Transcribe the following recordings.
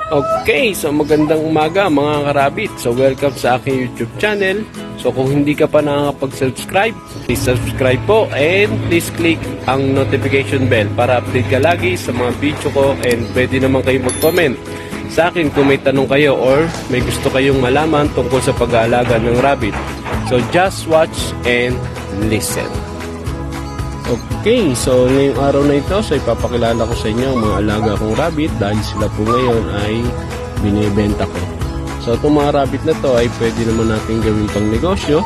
Okay, so magandang umaga mga karabit. So welcome sa aking YouTube channel. So kung hindi ka pa nakakapag-subscribe, please subscribe po and please click ang notification bell para update ka lagi sa mga video ko, and pwede naman kayo mag-comment sa akin kung may tanong kayo or may gusto kayong malaman tungkol sa pag-aalaga ng rabbit. So just watch and listen. Okay, so ngayong araw na ito, so ipapakilala ko sa inyo ang mga alaga kong rabbit dahil sila po ngayon ay binibenta ko. So itong mga rabbit na to ay pwede naman natin gawin pang negosyo.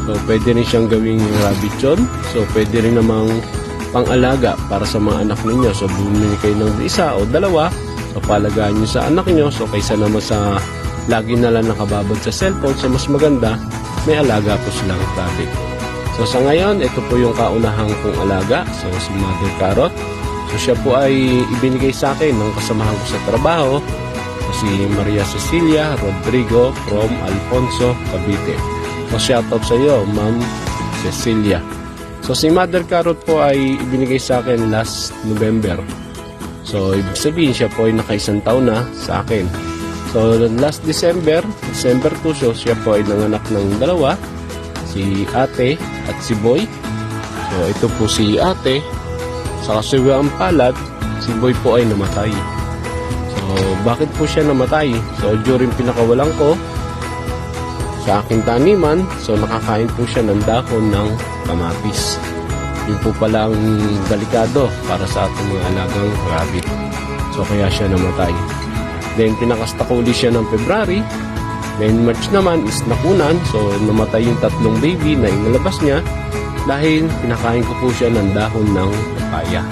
So pwede rin siyang gawing rabbit yun. So pwede rin namang pang alaga para sa mga anak ninyo. So bumili kayo ng isa o dalawa, so palagaan nyo sa anak nyo. So kaysa naman sa lagi na lang nakababad sa cellphone, so mas maganda may alaga po silang rabbit. So sa ngayon, ito po yung kaunahang kong alaga. So si Mother Carrot. So siya po ay ibinigay sa akin ng kasamahan ko sa trabaho. So, si Maria Cecilia Rodrigo from Alfonso, Cavite. So shoutout sa iyo, Ma'am Cecilia. So si Mother Carrot po ay ibinigay sa akin last November. So ibig sabihin siya po ay naka-1 taon na sa akin. So last December 2, so siya po ay nanganak ng dalawa. Si ate at si boy. So ito po si ate. Sa kasiwang palad, si boy po ay namatay. So bakit po siya namatay? So during pinakawalan ko sa aking taniman, so nakakain po siya ng dahon ng kamatis. Yun po palang delikado para sa ating mga alagang rabbit. So kaya siya namatay. Then pinakastakuli siya ng February. Then March naman is nakunan, so namatay yung 3 baby na inalabas niya dahil pinakain ko po siya ng dahon ng papaya.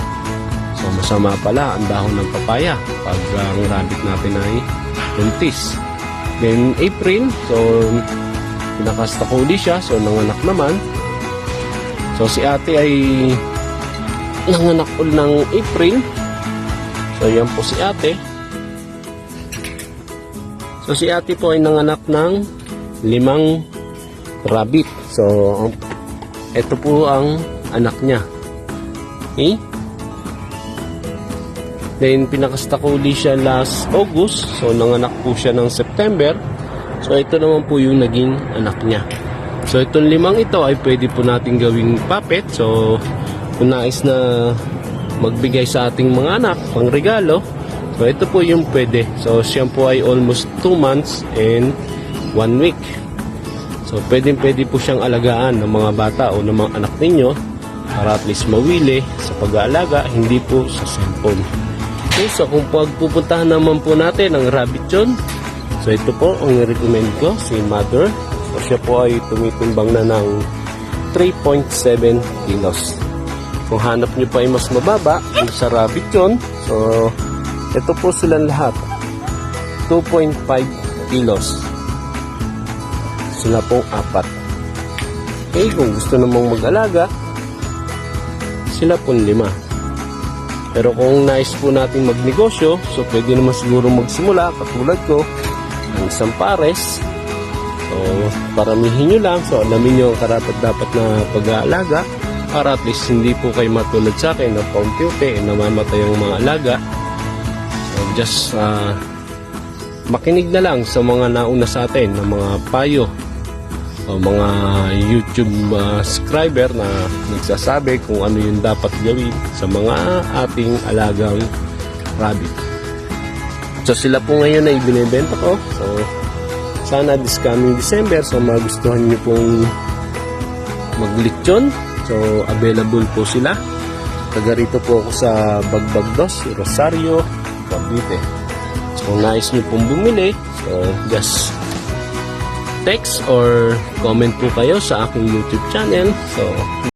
So masama pala ang dahon ng papaya pag ang rabbit natin ay buntis. Then April, so pinakastakuli siya, so nanganak naman. So si ate ay nanganak ulit ng April. So yan po si ate. So si ate po ay nanganak ng 5 rabbit. So ito po ang anak niya. Okay? Then pinakastakuli siya last August. So nanganak po siya ng September. So ito naman po yung naging anak niya. So itong 5 ito ay pwede po natin gawing puppet. So kung nais na magbigay sa ating mga anak pang regalo, so ito po yung pwede. So siya po ay almost 2 months and 1 week. So pwede po siyang alagaan ng mga bata o ng mga anak ninyo para at least mawili sa pag-aalaga, hindi po sa cellphone. Okay, so kung pagpupuntahan naman po natin ang rabbit yun, so ito po ang recommend ko, si Mother. So siya po ay tumitimbang na ng 3.7 kilos. Kung hanap nyo pa ay mas mababa sa rabbit yun, so ito po silang lahat 2.5 kilos. Sila pong 4. Okay, kung gusto namang mag-alaga, sila pong 5. Pero kung nais po natin magnegosyo, so pwede naman siguro magsimula katulad ko ng isang pares. So paramihin nyo lang, so alamin nyo ang karapat-dapat na pag-aalaga para at least hindi po kayo matulad sa akin na paunti-unti namamatay ang mga alaga. Just makinig na lang sa mga nauna sa atin ng mga payo o mga YouTube subscriber na nagsasabi kung ano yung dapat gawin sa mga ating alagang rabbit. So sila po ngayon ay binibenta ko. So sana this coming December, so magustuhan nyo pong maglitsyon. So available po sila. Taga rito po ako sa Bagbagdos, Rosario, Cavite. So kung nais nyo pong bumili, so just text or comment po kayo sa aking YouTube channel. So